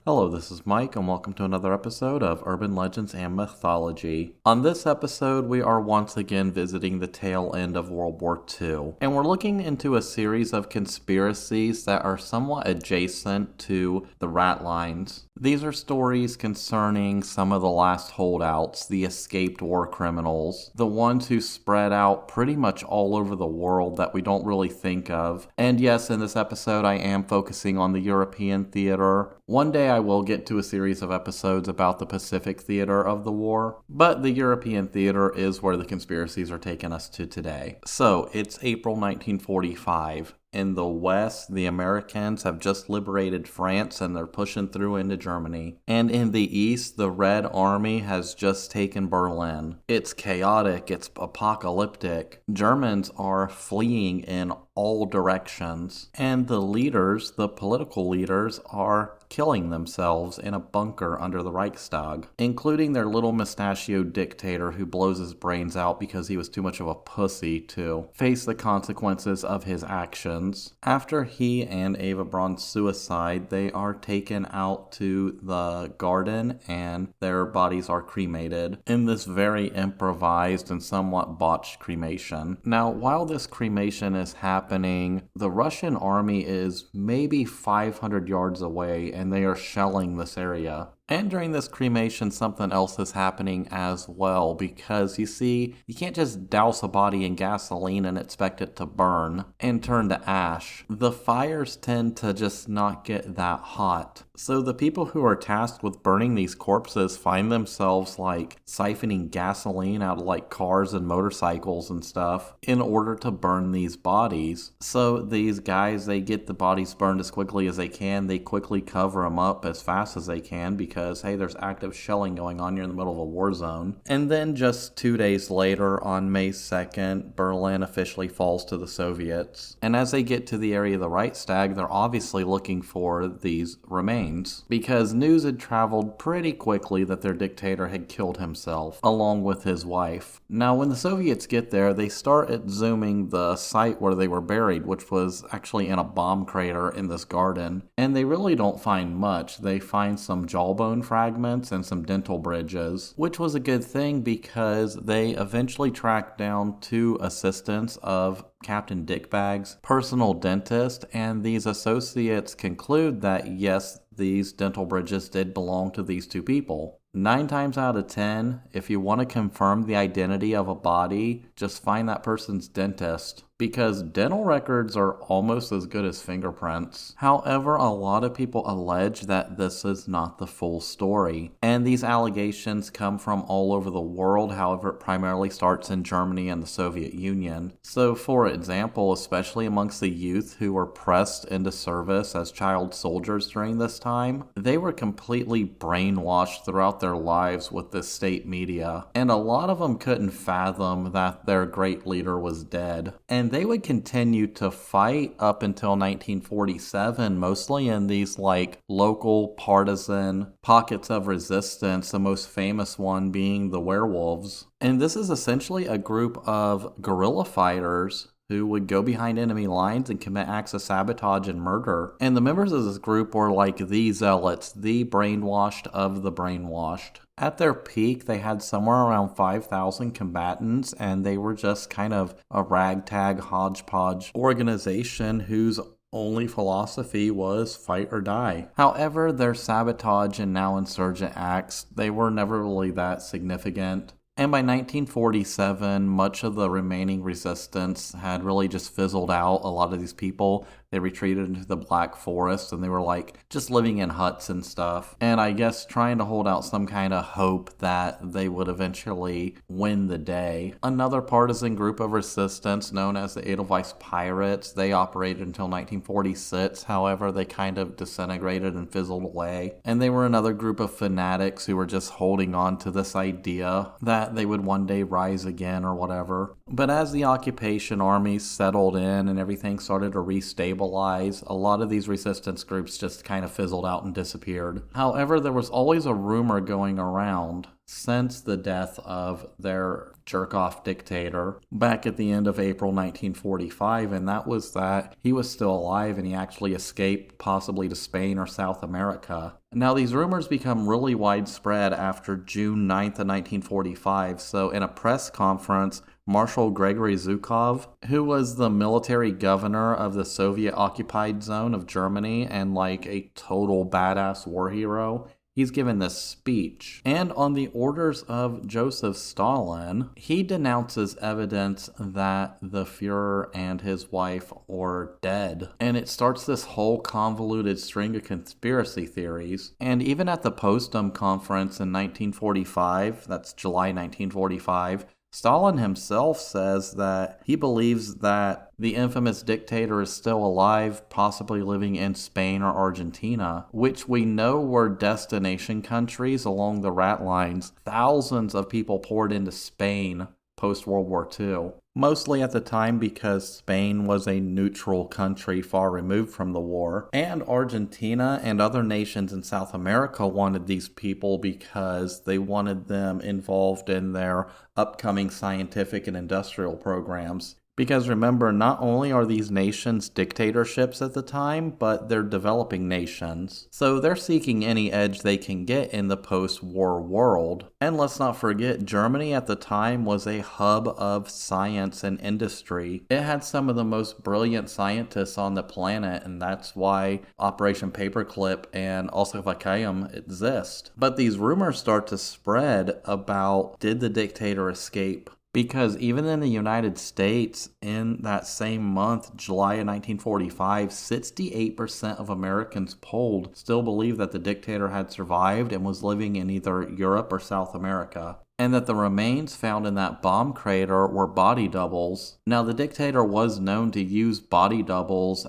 Hello, this is Mike, and welcome to another episode of Urban Legends and Mythology. On this episode, we are once again visiting the tail end of World War II, and we're looking into a series of conspiracies that are somewhat adjacent to the rat lines. These are stories concerning some of the last holdouts, the escaped war criminals, the ones who spread out pretty much all over the world that we don't really think of. And yes, in this episode, I am focusing on the European theater. One day I will get to a series of episodes about the Pacific theater of the war, but the European theater is where the conspiracies are taking us to today. So, it's April 1945. In the West, the Americans have just liberated France and they're pushing through into Germany. And in the East, the Red Army has just taken Berlin. It's chaotic, it's apocalyptic. Germans are fleeing in all directions. And the leaders, the political leaders, are killing themselves in a bunker under the Reichstag, including their little mustachioed dictator who blows his brains out because he was too much of a pussy to face the consequences of his actions. After he and Eva Braun's suicide, they are taken out to the garden and their bodies are cremated in this very improvised and somewhat botched cremation. Now, while this cremation is happening, the Russian army is maybe 500 yards away and they are shelling this area. And during this cremation, something else is happening as well, because you see, you can't just douse a body in gasoline and expect it to burn and turn to ash. The fires tend to just not get that hot. So the people who are tasked with burning these corpses find themselves siphoning gasoline out of cars and motorcycles and stuff in order to burn these bodies. So these guys, they get the bodies burned as quickly as they can. They quickly cover them up as fast as they can because hey, there's active shelling going on. You're in the middle of a war zone. And then just 2 days later, on May 2nd, Berlin officially falls to the Soviets. And as they get to the area of the Reichstag, they're obviously looking for these remains because news had traveled pretty quickly that their dictator had killed himself along with his wife. Now, when the Soviets get there, they start exhuming the site where they were buried, which was actually in a bomb crater in this garden. And they really don't find much. They find some jawbone fragments and some dental bridges, which was a good thing because they eventually tracked down 2 assistants of Captain Dickbag's personal dentist, and these associates conclude that yes, these dental bridges did belong to these 2 people. 9 times out of 10, if you want to confirm the identity of a body, just find that person's dentist, because dental records are almost as good as fingerprints. However, a lot of people allege that this is not the full story, and these allegations come from all over the world. However, it primarily starts in Germany and the Soviet Union. So, for example, especially amongst the youth who were pressed into service as child soldiers during this time, they were completely brainwashed throughout their lives with the state media, and a lot of them couldn't fathom that their great leader was dead. And they would continue to fight up until 1947, mostly in these local partisan pockets of resistance, the most famous one being the werewolves. And this is essentially a group of guerrilla fighters who would go behind enemy lines and commit acts of sabotage and murder. And the members of this group were the zealots, the brainwashed of the brainwashed. At their peak, they had somewhere around 5,000 combatants, and they were just kind of a ragtag hodgepodge organization whose only philosophy was fight or die. However, their sabotage and now insurgent acts, they were never really that significant. And by 1947, much of the remaining resistance had really just fizzled out. A lot of these people, they retreated into the Black Forest and they were just living in huts and stuff. And I guess trying to hold out some kind of hope that they would eventually win the day. Another partisan group of resistance known as the Edelwiess Pirates, they operated until 1946. However, they kind of disintegrated and fizzled away. And they were another group of fanatics who were just holding on to this idea that they would one day rise again or whatever. But as the occupation armies settled in and everything started to restabilize, stabilize, a lot of these resistance groups just kind of fizzled out and disappeared. However, there was always a rumor going around since the death of their jerk-off dictator back at the end of April 1945, and that was that he was still alive and he actually escaped possibly to Spain or South America. Now, these rumors become really widespread after June 9th of 1945, so in a press conference, Marshal Gregory Zhukov, who was the military governor of the Soviet-occupied zone of Germany and like a total badass war hero, he's given this speech. And on the orders of Joseph Stalin, he denounces evidence that the Fuhrer and his wife are dead. And it starts this whole convoluted string of conspiracy theories. And even at the Potsdam Conference in 1945, that's July 1945, Stalin himself says that he believes that the infamous dictator is still alive, possibly living in Spain or Argentina, which we know were destination countries along the rat lines. Thousands of people poured into Spain post-World War II. Mostly at the time because Spain was a neutral country far removed from the war. And Argentina and other nations in South America wanted these people because they wanted them involved in their upcoming scientific and industrial programs. Because remember, not only are these nations dictatorships at the time, but they're developing nations. So they're seeking any edge they can get in the post-war world. And let's not forget, Germany at the time was a hub of science and industry. It had some of the most brilliant scientists on the planet, and that's why Operation Paperclip and also Volkssturm exist. But these rumors start to spread about, did the dictator escape? Because even in the United States, in that same month, July of 1945, 68% of Americans polled still believed that the dictator had survived and was living in either Europe or South America, and that the remains found in that bomb crater were body doubles. Now, the dictator was known to use body doubles,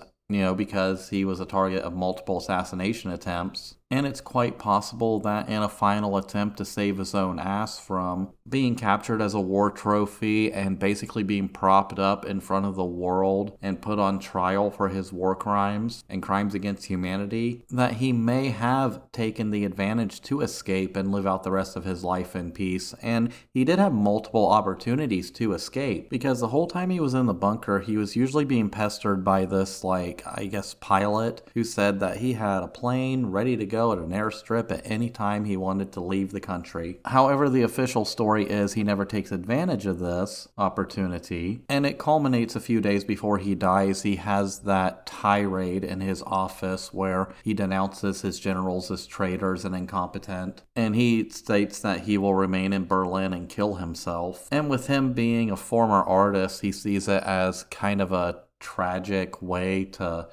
because he was a target of multiple assassination attempts. And it's quite possible that in a final attempt to save his own ass from being captured as a war trophy and basically being propped up in front of the world and put on trial for his war crimes and crimes against humanity, that he may have taken the advantage to escape and live out the rest of his life in peace. And he did have multiple opportunities to escape, because the whole time he was in the bunker, he was usually being pestered by this, pilot who said that he had a plane ready to go at an airstrip at any time he wanted to leave the country. However, the official story is he never takes advantage of this opportunity, and it culminates a few days before he dies. He has that tirade in his office where he denounces his generals as traitors and incompetent, and he states that he will remain in Berlin and kill himself. And with him being a former artist, he sees it as kind of a tragic way to,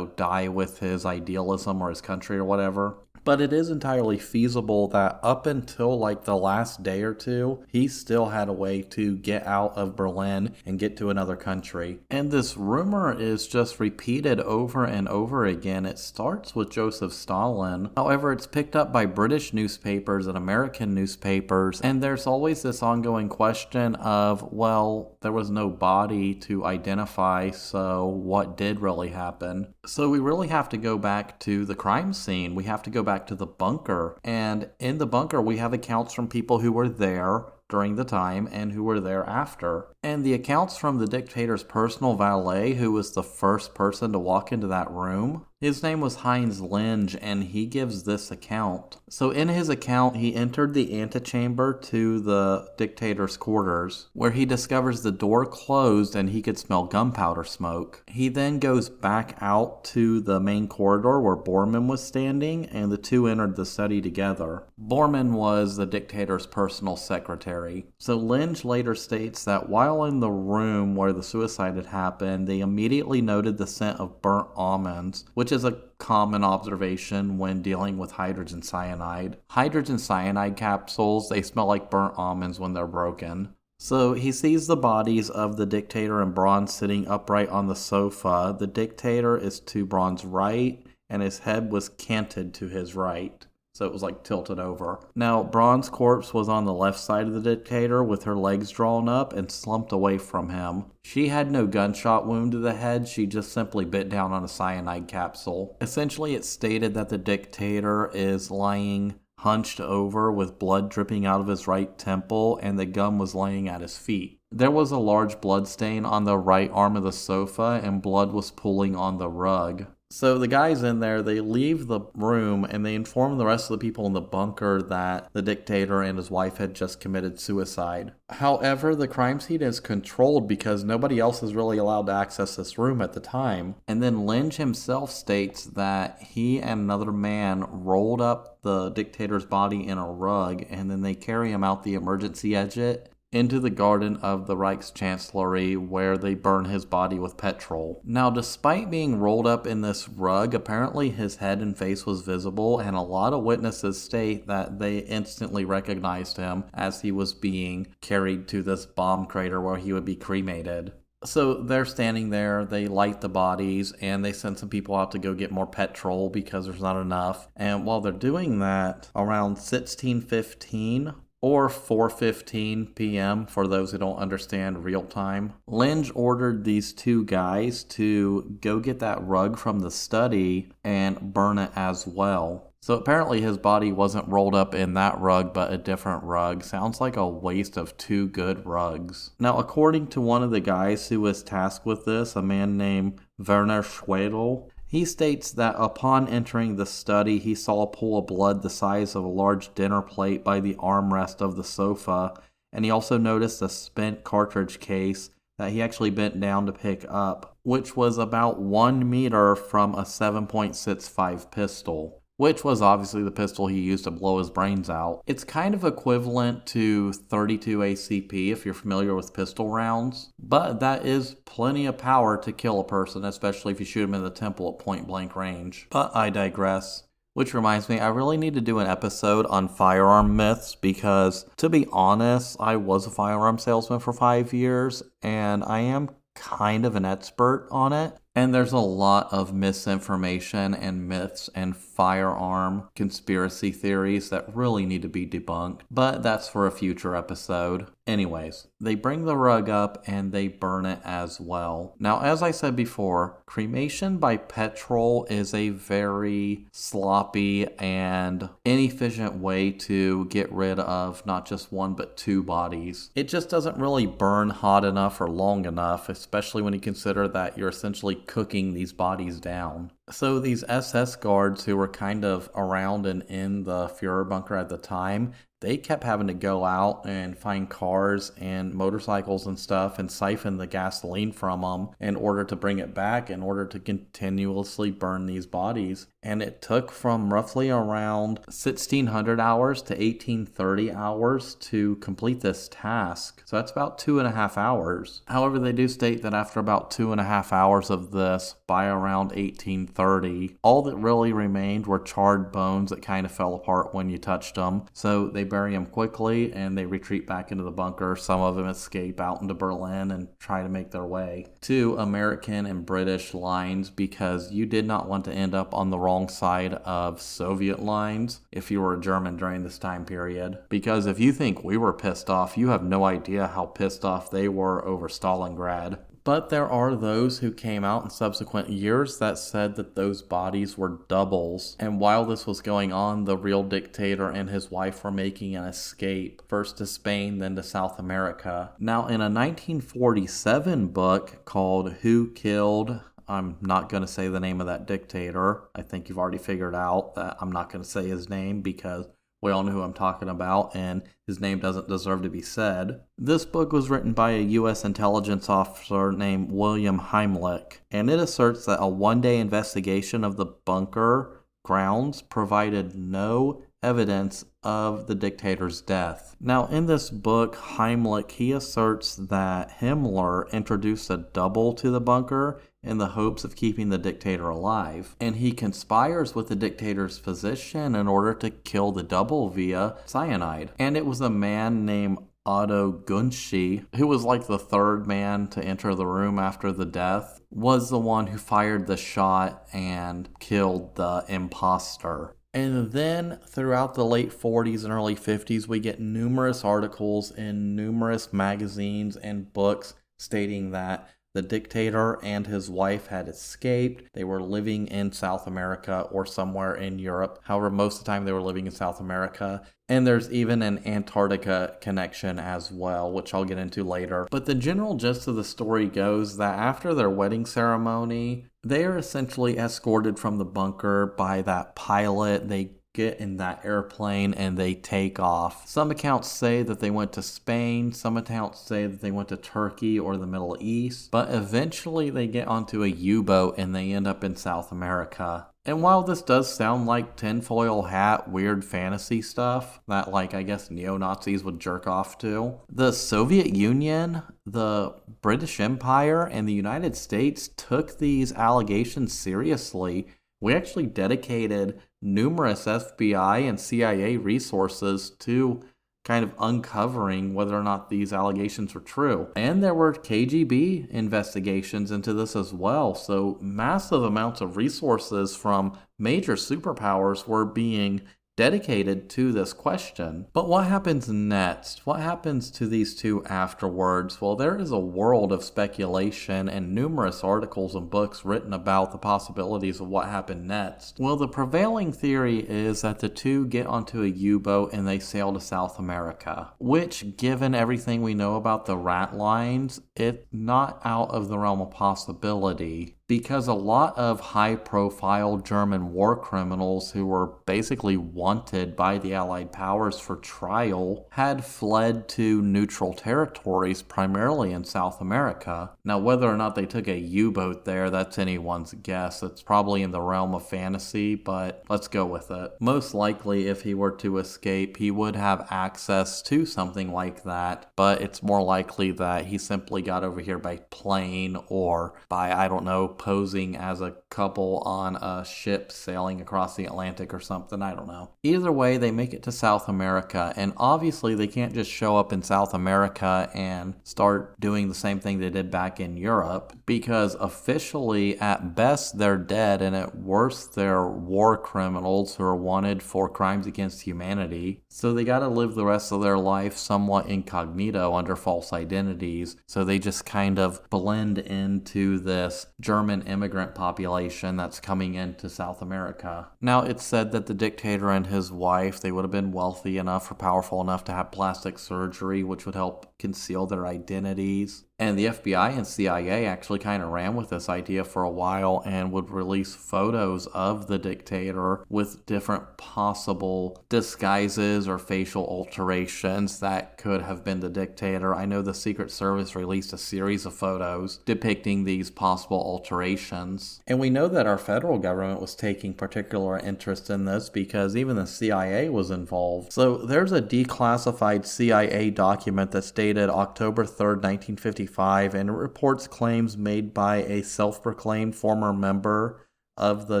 die with his idealism or his country or whatever. But it is entirely feasible that up until the last day or two, he still had a way to get out of Berlin and get to another country. And this rumor is just repeated over and over again. It starts with Joseph Stalin. However, it's picked up by British newspapers and American newspapers. And there's always this ongoing question of, well, there was no body to identify, so what did really happen? So we really have to go back to the crime scene. We have to go back to the bunker, and in the bunker we have accounts from people who were there during the time and who were there after. And the accounts from the dictator's personal valet, who was the first person to walk into that room, his name was Heinz Linge, and he gives this account. So in his account, he entered the antechamber to the dictator's quarters, where he discovers the door closed and he could smell gunpowder smoke. He then goes back out to the main corridor where Bormann was standing, and the two entered the study together. Bormann was the dictator's personal secretary. So Linge later states that while in the room where the suicide had happened, they immediately noted the scent of burnt almonds, which is a common observation when dealing with hydrogen cyanide. Hydrogen cyanide capsules, they smell like burnt almonds when they're broken. So he sees the bodies of the dictator and Braun sitting upright on the sofa. The dictator is to Braun's right, and his head was canted to his right. so it was like tilted over. Now, Braun's corpse was on the left side of the dictator with her legs drawn up and slumped away from him. She had no gunshot wound to the head, she just simply bit down on a cyanide capsule. Essentially, it stated that the dictator is lying hunched over with blood dripping out of his right temple, and the gun was laying at his feet. There was a large blood stain on the right arm of the sofa, and blood was pooling on the rug. So the guys in there, they leave the room and they inform the rest of the people in the bunker that the dictator and his wife had just committed suicide. However, the crime scene is controlled because nobody else is really allowed to access this room at the time. And then Lynch himself states that he and another man rolled up the dictator's body in a rug, and then they carry him out the emergency exit into the garden of the Reichschancellery, where they burn his body with petrol. Now, despite being rolled up in this rug, apparently his head and face was visible, and a lot of witnesses state that they instantly recognized him as he was being carried to this bomb crater where he would be cremated. So they're standing there, they light the bodies, and they send some people out to go get more petrol because there's not enough. And while they're doing that, around 16:15, or 4:15 p.m. for those who don't understand real time, Lynch ordered these two guys to go get that rug from the study and burn it as well. So apparently his body wasn't rolled up in that rug, but a different rug. Sounds like a waste of two good rugs. Now, according to one of the guys who was tasked with this, a man named Werner Schwedel, he states that upon entering the study, he saw a pool of blood the size of a large dinner plate by the armrest of the sofa, and he also noticed a spent cartridge case that he actually bent down to pick up, which was about 1 meter from a 7.65 pistol, which was obviously the pistol he used to blow his brains out. It's kind of equivalent to .32 ACP if you're familiar with pistol rounds, but that is plenty of power to kill a person, especially if you shoot him in the temple at point blank range. But I digress. Which reminds me, I really need to do an episode on firearm myths because, to be honest, I was a firearm salesman for 5 years, and I am kind of an expert on it. And there's a lot of misinformation and myths and firearm conspiracy theories that really need to be debunked, but that's for a future episode. Anyways, they bring the rug up and they burn it as well. Now, as I said before, cremation by petrol is a very sloppy and inefficient way to get rid of not just one but two bodies. It just doesn't really burn hot enough or long enough, especially when you consider that you're essentially cooking these bodies down. So these SS guards who were kind of around and in the Führer bunker at the time, they kept having to go out and find cars and motorcycles and stuff and siphon the gasoline from them in order to bring it back in order to continuously burn these bodies. And it took from roughly around 1600 hours to 1830 hours to complete this task. So that's about 2.5 hours. However, they do state that after about 2.5 hours of this, by around 1830, all that really remained were charred bones that kind of fell apart when you touched them. So they bury them quickly and they retreat back into the bunker. Some of them escape out into Berlin and try to make their way to American and British lines because you did not want to end up on the wrong side of Soviet lines if you were a German during this time period. Because if you think we were pissed off, you have no idea how pissed off they were over Stalingrad. But there are those who came out in subsequent years that said that those bodies were doubles. And while this was going on, the real dictator and his wife were making an escape, first to Spain, then to South America. Now, in a 1947 book called Who Killed... I'm not going to say the name of that dictator. I think you've already figured out that I'm not going to say his name because we all know who I'm talking about, and his name doesn't deserve to be said. This book was written by a U.S. intelligence officer named William Heimlich, and it asserts that a one-day investigation of the bunker grounds provided no evidence of the dictator's death. Now, in this book, Heimlich, he asserts that Himmler introduced a double to the bunker in the hopes of keeping the dictator alive, and he conspires with the dictator's physician in order to kill the double via cyanide. And it was a man named Otto Gunshi, who was like the third man to enter the room after the death, was the one who fired the shot and killed the imposter. And then throughout the late 40s and early 50s, we get numerous articles in numerous magazines and books stating that the dictator and his wife had escaped. They were living in South America or somewhere in Europe. However, most of the time they were living in South America. And there's even an Antarctica connection as well, which I'll get into later. But the general gist of the story goes that after their wedding ceremony, they are essentially escorted from the bunker by that pilot. They get in that airplane and they take off. Some accounts say that they went to Spain, some accounts say that they went to Turkey or the Middle East, but eventually they get onto a U-boat and they end up in South America. And while this does sound like tinfoil hat, weird fantasy stuff that, like, I guess neo-Nazis would jerk off to, the Soviet Union, the British Empire, and the United States took these allegations seriously. We actually dedicated numerous FBI and CIA resources to kind of uncovering whether or not these allegations were true. And there were KGB investigations into this as well. So massive amounts of resources from major superpowers were being dedicated to this question. But what happens next? What happens to these two afterwards? Well, there is a world of speculation and numerous articles and books written about the possibilities of what happened next. Well, the prevailing theory is that the two get onto a U-boat and they sail to South America, which, given everything we know about the rat lines, it's not out of the realm of possibility. Because a lot of high-profile German war criminals who were basically wanted by the Allied powers for trial had fled to neutral territories, primarily in South America. Now, whether or not they took a U-boat there, that's anyone's guess. It's probably in the realm of fantasy, but let's go with it. Most likely, if he were to escape, he would have access to something like that, but it's more likely that he simply got over here by plane or by, I don't know, posing as a couple on a ship sailing across the Atlantic or something, I don't know. Either way, they make it to South America, and obviously they can't just show up in South America and start doing the same thing they did back in Europe, because officially, at best, they're dead, and at worst, they're war criminals who are wanted for crimes against humanity. So they gotta live the rest of their life somewhat incognito under false identities, so they just kind of blend into this German immigrant population that's coming into South America. Now, it's said that the dictator and his wife, they would have been wealthy enough or powerful enough to have plastic surgery, which would help conceal their identities. And the FBI and CIA actually kind of ran with this idea for a while and would release photos of the dictator with different possible disguises or facial alterations that could have been the dictator. I know the Secret Service released a series of photos depicting these possible alterations. And we know that our federal government was taking particular interest in this because even the CIA was involved. So there's a declassified CIA document that's dated October 3rd, 1955. And it reports claims made by a self-proclaimed former member of the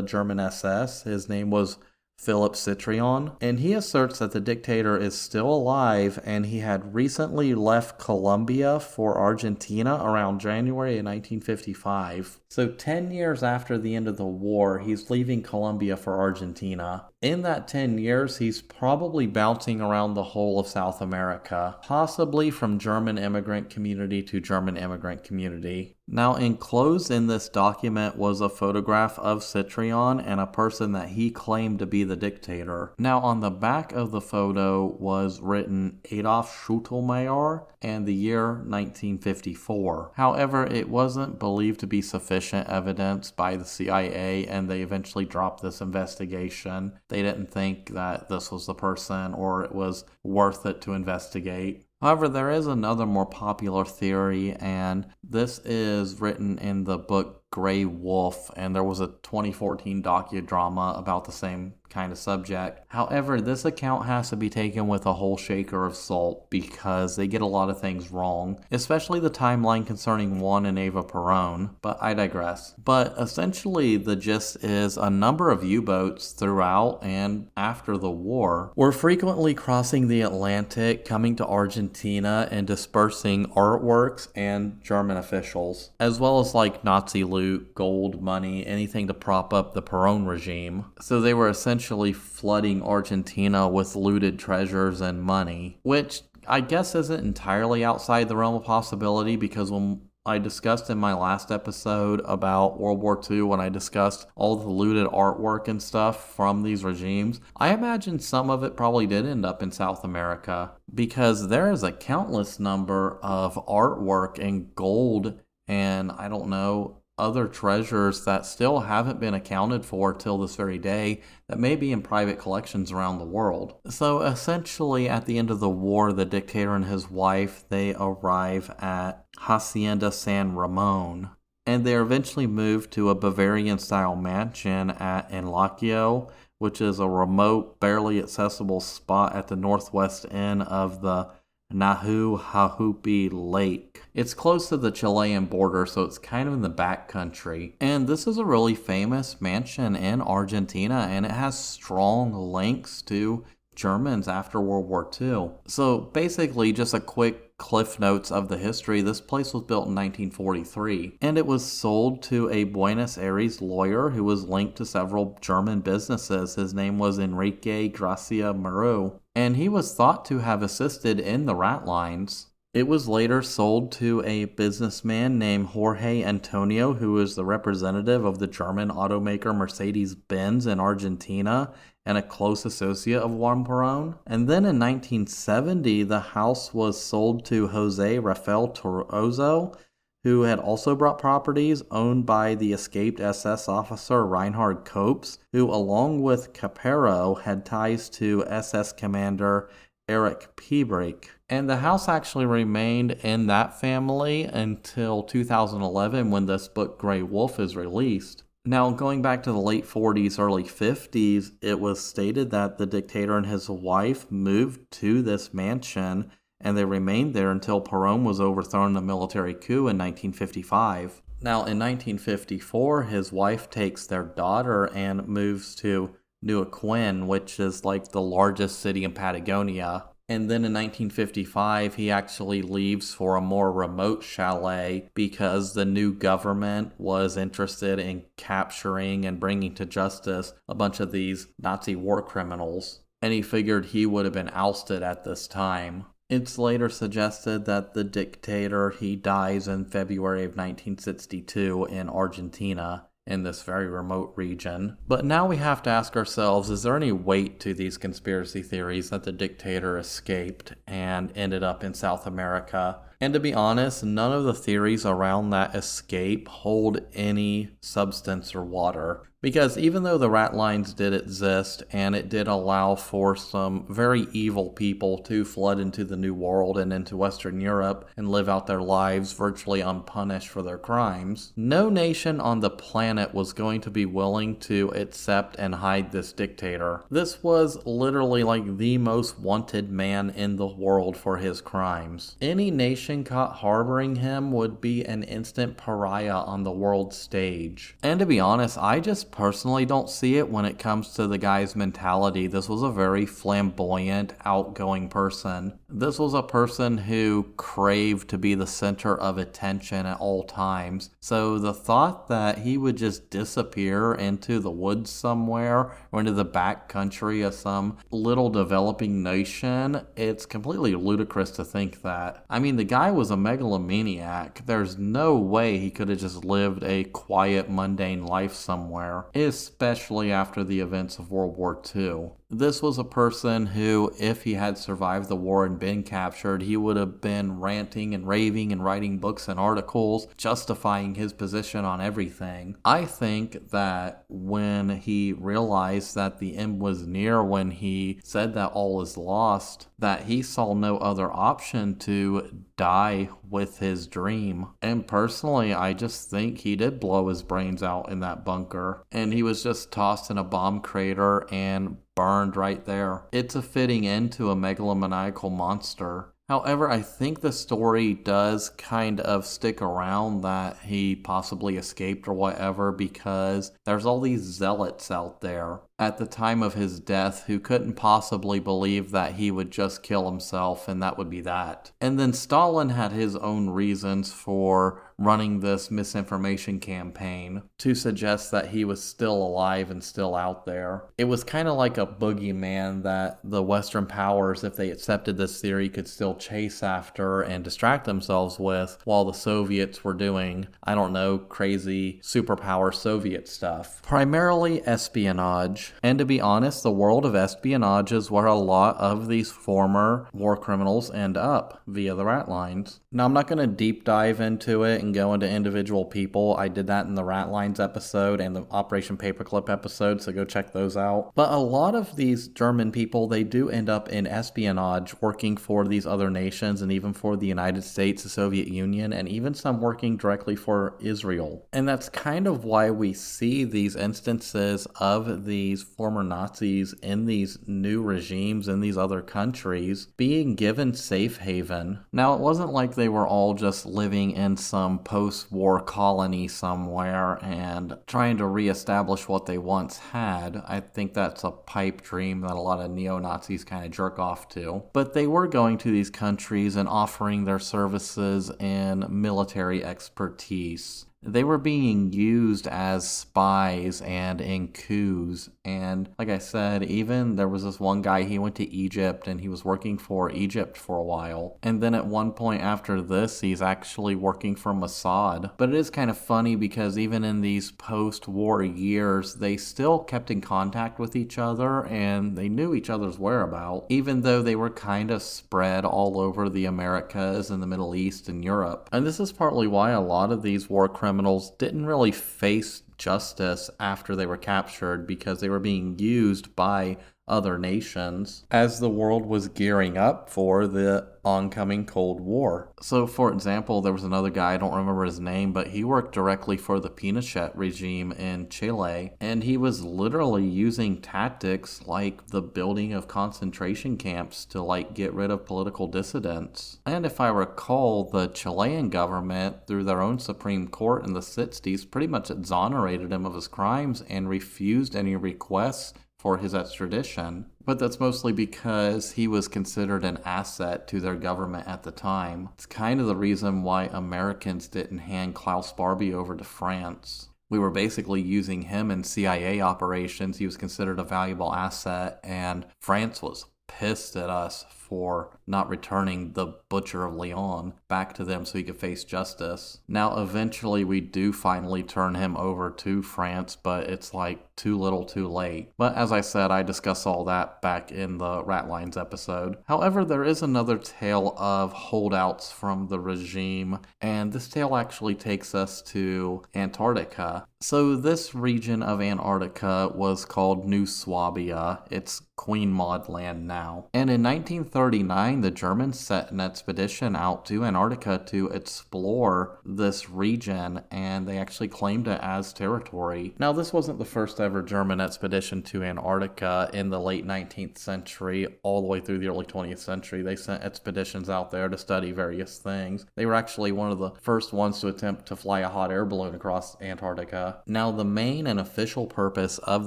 German SS. His name was Philip Citrion, and he asserts that the dictator is still alive and he had recently left Colombia for Argentina around January of 1955. So 10 years after the end of the war, he's leaving Colombia for Argentina. In that 10 years, he's probably bouncing around the whole of South America, possibly from German immigrant community to German immigrant community. Now, enclosed in this document was a photograph of Citrion and a person that he claimed to be the dictator. Now, on the back of the photo was written Adolf Schuttelmayer and the year 1954. However, it wasn't believed to be sufficient evidence by the CIA, and they eventually dropped this investigation. They didn't think that this was the person or it was worth it to investigate. However, there is another more popular theory, and this is written in the book Grey Wolf, and there was a 2014 docudrama about the same kind of subject. However, this account has to be taken with a whole shaker of salt because they get a lot of things wrong, especially the timeline concerning Juan and Eva Perón, but I digress. But essentially, the gist is a number of U-boats throughout and after the war were frequently crossing the Atlantic, coming to Argentina and dispersing artworks and German officials, as well as like Nazi loot loot, gold, money, anything to prop up the Perón regime. So they were essentially flooding Argentina with looted treasures and money, which I guess isn't entirely outside the realm of possibility, because when I discussed in my last episode about World War II, when I discussed all the looted artwork and stuff from these regimes, I imagine some of it probably did end up in South America, because there is a countless number of artwork and gold and, I don't know, other treasures that still haven't been accounted for till this very day that may be in private collections around the world. So essentially, at the end of the war, the dictator and his wife, they arrive at Hacienda San Ramon, and they're eventually moved to a Bavarian-style mansion at Enlaquio, which is a remote, barely accessible spot at the northwest end of the Nahuahuapi Lake. It's close to the Chilean border, so it's kind of in the back country. And this is a really famous mansion in Argentina, and it has strong links to Germans after World War II. So basically, just a quick cliff notes of the history. This place was built in 1943, and it was sold to a Buenos Aires lawyer who was linked to several German businesses. His name was Enrique Gracia Maru, and he was thought to have assisted in the rat lines. It was later sold to a businessman named Jorge Antonio, who was the representative of the German automaker Mercedes-Benz in Argentina and a close associate of Juan Perón. And then in 1970, the house was sold to Jose Rafael Torozo, who had also brought properties owned by the escaped SS officer Reinhard Kopes, who, along with Capero, had ties to SS commander Erich Piebrich. And the house actually remained in that family until 2011, when this book Grey Wolf is released. Now, going back to the late 40s, early 50s, it was stated that the dictator and his wife moved to this mansion, and they remained there until Perón was overthrown in a military coup in 1955. Now, in 1954, his wife takes their daughter and moves to Neuquén, which is like the largest city in Patagonia. And then in 1955, he actually leaves for a more remote chalet because the new government was interested in capturing and bringing to justice a bunch of these Nazi war criminals. And he figured he would have been ousted at this time. It's later suggested that the dictator, he dies in February of 1962 in Argentina, in this very remote region. But now we have to ask ourselves, is there any weight to these conspiracy theories that the dictator escaped and ended up in South America? And to be honest, none of the theories around that escape hold any substance or water. Because even though the rat lines did exist, and it did allow for some very evil people to flood into the New World and into Western Europe and live out their lives virtually unpunished for their crimes, no nation on the planet was going to be willing to accept and hide this dictator. This was literally like the most wanted man in the world for his crimes. Any nation caught harboring him would be an instant pariah on the world stage. And to be honest, I just personally don't see it when it comes to the guy's mentality. This was a very flamboyant, outgoing person. This was a person who craved to be the center of attention at all times. So the thought that he would just disappear into the woods somewhere or into the back country of some little developing nation, it's completely ludicrous to think that. I mean, the guy was a megalomaniac. There's no way he could have just lived a quiet, mundane life somewhere, especially after the events of World War II. This was a person who, if he had survived the war and been captured, he would have been ranting and raving and writing books and articles justifying his position on everything. I think that when he realized that the end was near, when he said that all is lost, that he saw no other option to die with his dream. And personally, I just think he did blow his brains out in that bunker, and he was just tossed in a bomb crater and burned right there. It's a fitting end to a megalomaniacal monster. However, I think the story does kind of stick around that he possibly escaped or whatever, because there's all these zealots out there. at the time of his death who couldn't possibly believe that he would just kill himself and that would be that. And then Stalin had his own reasons for running this misinformation campaign to suggest that he was still alive and still out there. It was kind of like a boogeyman that the Western powers, if they accepted this theory, could still chase after and distract themselves with, while the Soviets were doing, I don't know, crazy superpower Soviet stuff. Primarily espionage. And to be honest, the world of espionage is where a lot of these former war criminals end up via the rat lines. Now, I'm not going to deep dive into it and go into individual people. I did that in the rat lines episode and the Operation Paperclip episode, so go check those out. But a lot of these German people, they do end up in espionage, working for these other nations and even for the United States, the Soviet Union, and even some working directly for Israel. And that's kind of why we see these instances of these former Nazis in these new regimes in these other countries being given safe haven. Now, it wasn't like they were all just living in some post-war colony somewhere and trying to reestablish what they once had. I think that's a pipe dream that a lot of neo-Nazis kind of jerk off to. But they were going to these countries and offering their services in military expertise. They were being used as spies and in coups. And like I said, even there was this one guy, he went to Egypt and he was working for Egypt for a while. And then at one point after this, he's actually working for Mossad. But it is kind of funny because even in these post-war years, they still kept in contact with each other and they knew each other's whereabouts, even though they were kind of spread all over the Americas and the Middle East and Europe. And this is partly why a lot of these war criminals didn't really face justice after they were captured, because they were being used by other nations as the world was gearing up for the oncoming Cold War. So, for example, there was another guy, I don't remember his name, but he worked directly for the Pinochet regime in Chile, and he was literally using tactics like the building of concentration camps to get rid of political dissidents. And if I recall, the Chilean government, through their own Supreme Court in the 60s, pretty much exonerated him of his crimes and refused any requests for his extradition. But that's mostly because he was considered an asset to their government at the time. It's kind of the reason why Americans didn't hand Klaus Barbie over to France. We were basically using him in CIA operations. He was considered a valuable asset, and France was pissed at us for not returning the Butcher of Lyon back to them so he could face justice. Now, eventually, we do finally turn him over to France, but it's too little too late. But as I said, I discussed all that back in the Ratlines episode. However, there is another tale of holdouts from the regime, and this tale actually takes us to Antarctica. So this region of Antarctica was called New Swabia. It's Queen Maud Land now. And in 1939, the Germans sent an expedition out to Antarctica to explore this region, and they actually claimed it as territory. Now, this wasn't the first ever German expedition to Antarctica. In the late 19th century, all the way through the early 20th century, they sent expeditions out there to study various things. They were actually one of the first ones to attempt to fly a hot air balloon across Antarctica. Now, the main and official purpose of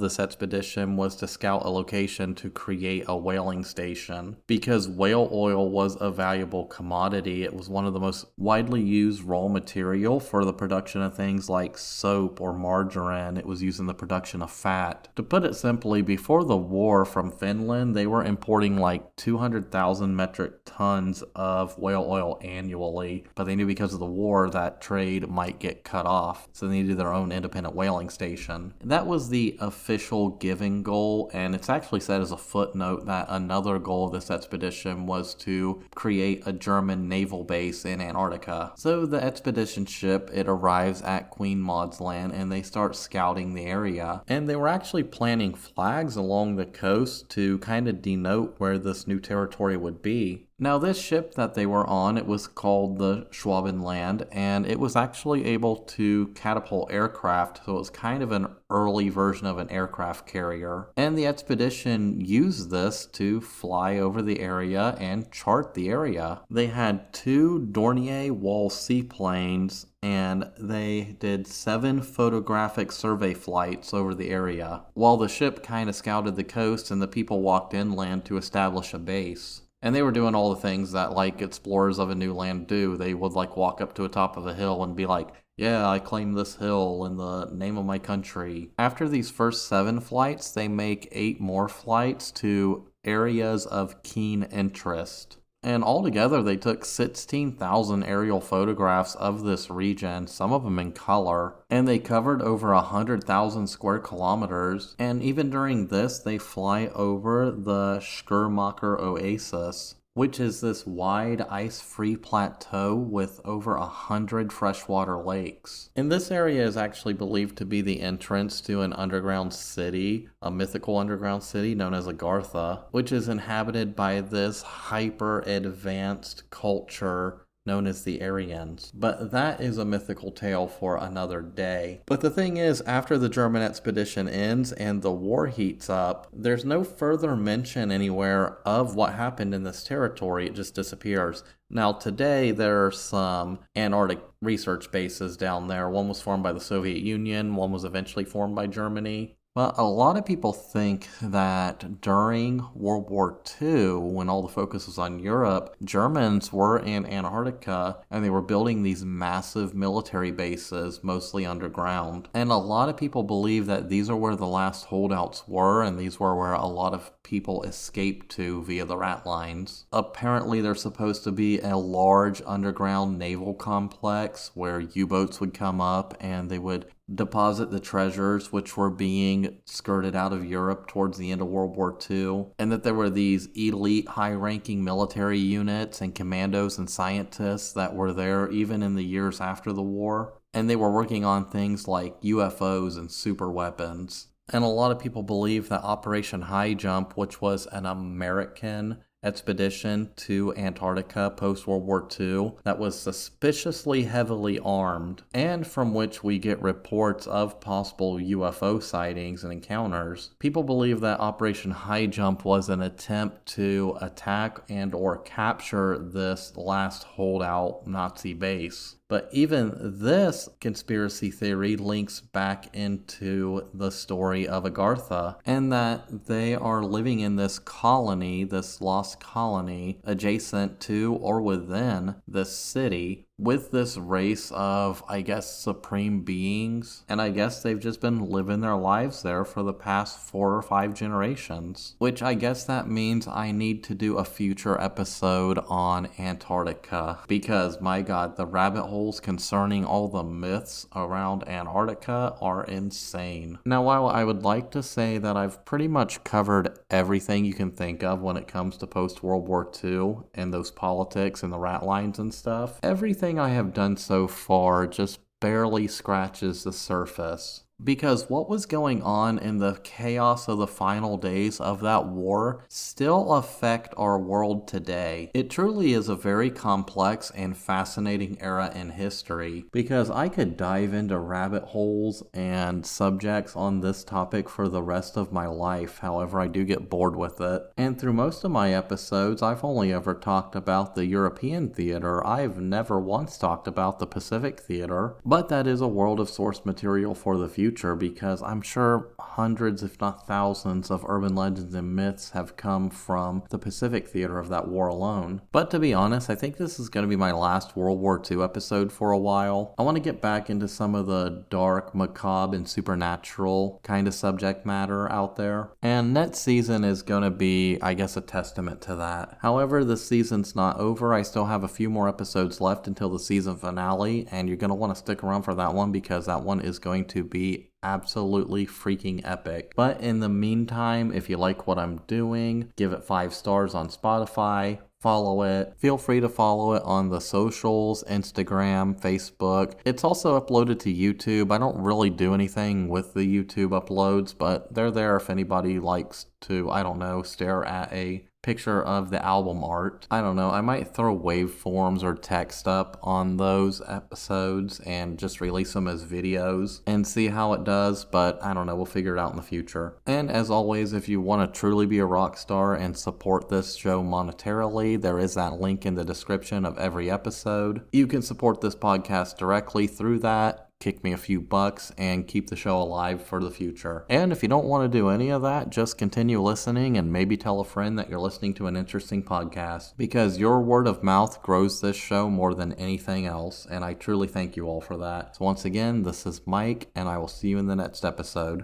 this expedition was to scout a location to create a whaling station. Because whale oil was a valuable commodity, it was one of the most widely used raw material for the production of things like soap or margarine. It was used in the production of fat. To put it simply, before the war from Finland, they were importing 200,000 metric tons of whale oil annually, but they knew because of the war that trade might get cut off, so they needed their own independent whaling station. That was the official given goal, and it's actually said as a footnote that another goal of this expedition was to create a German naval base in Antarctica. So the expedition ship, it arrives at Queen Maud's Land, and they start scouting the area. And they were actually planting flags along the coast to kind of denote where this new territory would be. Now, this ship that they were on, it was called the Schwabenland, and it was actually able to catapult aircraft, so it was kind of an early version of an aircraft carrier. And the expedition used this to fly over the area and chart the area. They had 2 Dornier Wall seaplanes, and they did 7 photographic survey flights over the area, while the ship kind of scouted the coast and the people walked inland to establish a base. And they were doing all the things that, like, explorers of a new land do. They would, like, walk up to the top of a hill and be like, yeah, I claim this hill in the name of my country. After these first 7 flights, they make 8 more flights to areas of keen interest. And altogether, they took 16,000 aerial photographs of this region, some of them in color, and they covered over 100,000 square kilometers. And even during this, they fly over the Schirmacher Oasis, which is this wide ice-free plateau with over 100 freshwater lakes. And this area is actually believed to be the entrance to an underground city, a mythical underground city known as Agartha, which is inhabited by this hyper-advanced culture known as the Aryans. But that is a mythical tale for another day. But the thing is, after the German expedition ends and the war heats up, there's no further mention anywhere of what happened in this territory. It just disappears. Now, today, there are some Antarctic research bases down there. One was formed by the Soviet Union, one was eventually formed by Germany. But a lot of people think that during World War II, when all the focus was on Europe, Germans were in Antarctica and they were building these massive military bases, mostly underground. And a lot of people believe that these are where the last holdouts were, and these were where a lot of people escaped to via the rat lines. Apparently, there's supposed to be a large underground naval complex where U-boats would come up and they would deposit the treasures which were being skirted out of Europe towards the end of World War II, and that there were these elite high-ranking military units and commandos and scientists that were there even in the years after the war, and they were working on things like UFOs and super weapons. And a lot of people believe that Operation High Jump, which was an American expedition to Antarctica post-World War II that was suspiciously heavily armed, and from which we get reports of possible UFO sightings and encounters. People believe that Operation High Jump was an attempt to attack and or capture this last holdout Nazi base. But even this conspiracy theory links back into the story of Agartha, and that they are living in this colony, this lost colony, adjacent to or within this city, with this race of, I guess, supreme beings. And I guess they've just been living their lives there for the past 4 or 5 generations. Which I guess that means I need to do a future episode on Antarctica. Because, my God, the rabbit holes concerning all the myths around Antarctica are insane. Now, while I would like to say that I've pretty much covered everything you can think of when it comes to post-World War II and those politics and the rat lines and stuff, everything I have done so far just barely scratches the surface. Because what was going on in the chaos of the final days of that war still affect our world today. It truly is a very complex and fascinating era in history, because I could dive into rabbit holes and subjects on this topic for the rest of my life. However, I do get bored with it. And through most of my episodes, I've only ever talked about the European theater. I've never once talked about the Pacific theater, but that is a world of source material for the future, because I'm sure hundreds, if not thousands, of urban legends and myths have come from the Pacific theater of that war alone. But to be honest, I think this is going to be my last World War II episode for a while. I want to get back into some of the dark, macabre, and supernatural kind of subject matter out there. And next season is going to be, I guess, a testament to that. However, the season's not over. I still have a few more episodes left until the season finale, and you're going to want to stick around for that one, because that one is going to be absolutely freaking epic. But in the meantime, if you like what I'm doing, give it 5 stars on Spotify, follow it. Feel free to follow it on the socials, Instagram, Facebook. It's also uploaded to YouTube. I don't really do anything with the YouTube uploads, but they're there if anybody likes to, I don't know, stare at a picture of the album art. I don't know, I might throw waveforms or text up on those episodes and just release them as videos and see how it does, but I don't know, we'll figure it out in the future. And as always, if you want to truly be a rock star and support this show monetarily, there is that link in the description of every episode. You can support this podcast directly through that, kick me a few bucks, and keep the show alive for the future. And if you don't want to do any of that, just continue listening and maybe tell a friend that you're listening to an interesting podcast, because your word of mouth grows this show more than anything else, and I truly thank you all for that. So once again, this is Mike, and I will see you in the next episode.